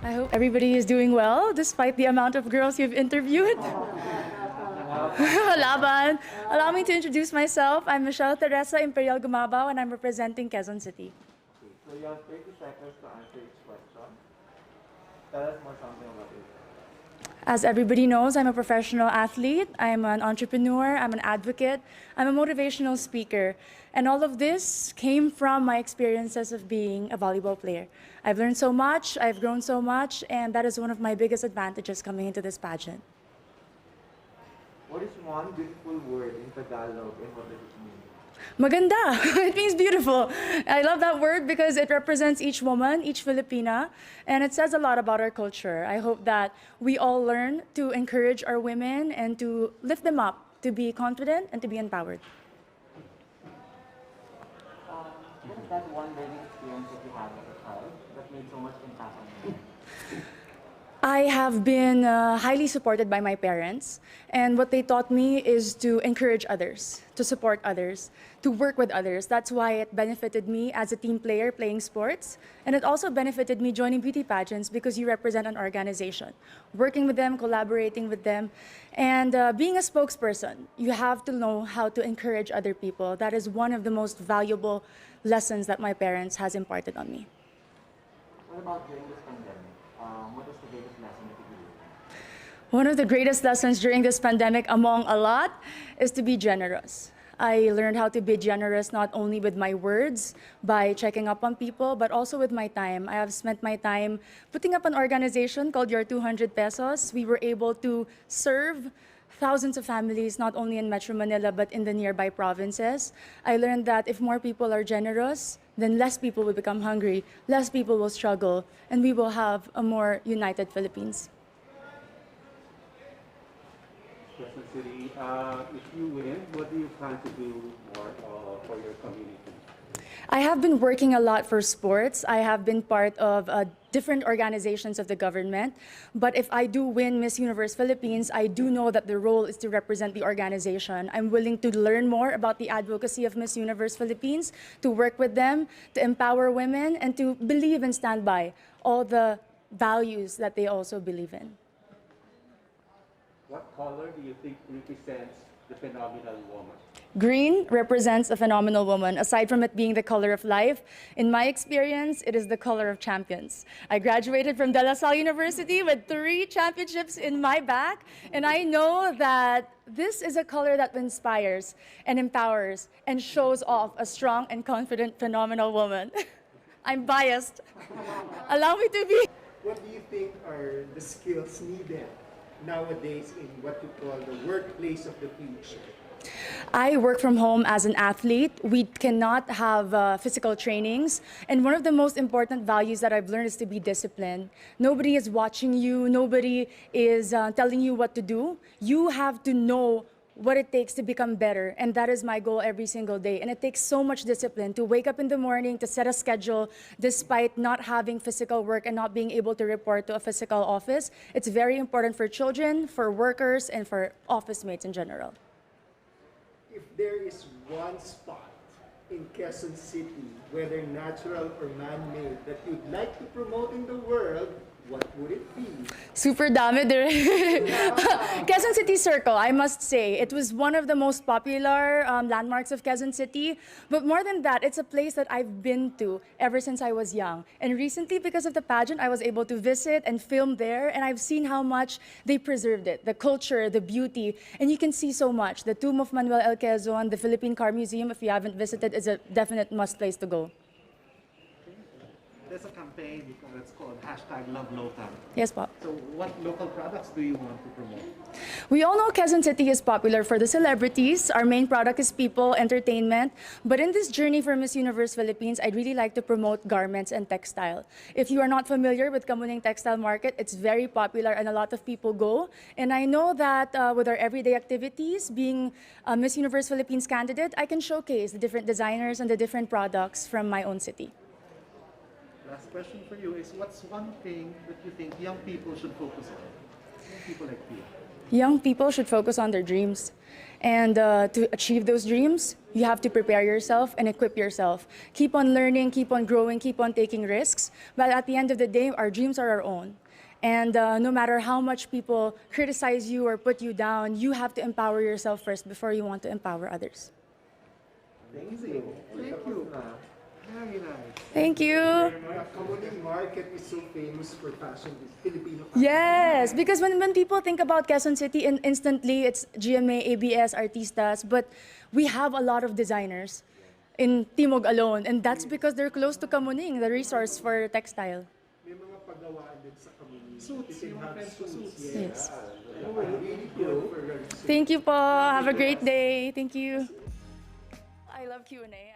I hope everybody is doing well despite the amount of girls you've interviewed. Laban. Allow me to introduce myself. I'm Michelle Teresa Imperial Gumabao and I'm representing Quezon City. Okay, so you have 30 seconds to answer each question. Tell us more something about it. As everybody knows, I'm a professional athlete, I'm an entrepreneur, I'm an advocate, I'm a motivational speaker. And all of this came from my experiences of being a volleyball player. I've learned so much, I've grown so much, and that is one of my biggest advantages coming into this pageant. What is one beautiful word in Tagalog and what does it mean? Maganda. It means beautiful. I love that word because it represents each woman, each Filipina, and it says a lot about our culture. I hope that we all learn to encourage our women and to lift them up, to be confident and to be empowered. What is that one learning experience that you had as a child that made so much impact on you? I have been highly supported by my parents, and what they taught me is to encourage others, to support others, to work with others. That's why it benefited me as a team player playing sports, and it also benefited me joining beauty pageants because you represent an organization. Working with them, collaborating with them, and being a spokesperson, you have to know how to encourage other people. That is one of the most valuable lessons that my parents has imparted on me. What about during this pandemic? What is the greatest lesson that you learned? One of the greatest lessons during this pandemic, among a lot, is to be generous. I learned how to be generous not only with my words, by checking up on people, but also with my time. I have spent my time putting up an organization called Your 200 Pesos. We were able to serve thousands of families, not only in Metro Manila, but in the nearby provinces. I learned that if more people are generous, then less people will become hungry, less people will struggle, and we will have a more united Philippines. Quezon City, if you win, what do you plan to do more for your community? I have been working a lot for sports. I have been part of different organizations of the government. But if I do win Miss Universe Philippines, I do know that the role is to represent the organization. I'm willing to learn more about the advocacy of Miss Universe Philippines, to work with them, to empower women, and to believe and stand by all the values that they also believe in. What color do you think represents the phenomenal woman? Green represents a phenomenal woman. Aside from it being the color of life, in my experience, it is the color of champions. I graduated from De La Salle University with 3 championships in my back, and I know that this is a color that inspires and empowers and shows off a strong and confident, phenomenal woman. I'm biased. Allow me to be. What do you think are the skills needed nowadays in what you call the workplace of the future? I work from home as an athlete. We cannot have physical trainings. And one of the most important values that I've learned is to be disciplined. Nobody is watching you. Nobody is telling you what to do. You have to know what it takes to become better. And that is my goal every single day. And it takes so much discipline to wake up in the morning, to set a schedule, despite not having physical work and not being able to report to a physical office. It's very important for children, for workers, and for office mates in general. If there is one spot in Quezon City, whether natural or man-made, that you'd like to promote in the world, what would it be? Super dami dire. Quezon City Circle, I must say. It was one of the most popular landmarks of Quezon City. But more than that, it's a place that I've been to ever since I was young. And recently, because of the pageant, I was able to visit and film there. And I've seen how much they preserved it, the culture, the beauty. And you can see so much. The tomb of Manuel L. Quezon, the Philippine Car Museum, if you haven't visited, is a definite must place to go. There's a campaign, it's called #LoveLocal. Yes, Pop. So what local products do you want to promote? We all know Quezon City is popular for the celebrities. Our main product is people, entertainment. But in this journey for Miss Universe Philippines, I'd really like to promote garments and textile. If you are not familiar with Kamuning Textile Market, it's very popular and a lot of people go. And I know that with our everyday activities, being a Miss Universe Philippines candidate, I can showcase the different designers and the different products from my own city. Last question for you is, what's one thing that you think young people should focus on? Young people like you. Young people should focus on their dreams. And to achieve those dreams, you have to prepare yourself and equip yourself. Keep on learning, keep on growing, keep on taking risks. But at the end of the day, our dreams are our own. And no matter how much people criticize you or put you down, you have to empower yourself first before you want to empower others. Amazing. Thank you. Very nice. Thank you. The Kamuning market is so famous for fashion, Filipino fashion. Yes, because when people think about Quezon City, instantly it's GMA, ABS, artistas, but we have a lot of designers in Timog alone, and that's because they're close to Kamuning, the resource for textile. May mga paggawaan din sa Kamuning. Suits, You can yung have friends ko suits, suits. Yes. Really good for your suits. Thank you po. Have a great day. Thank you. I love Q&A.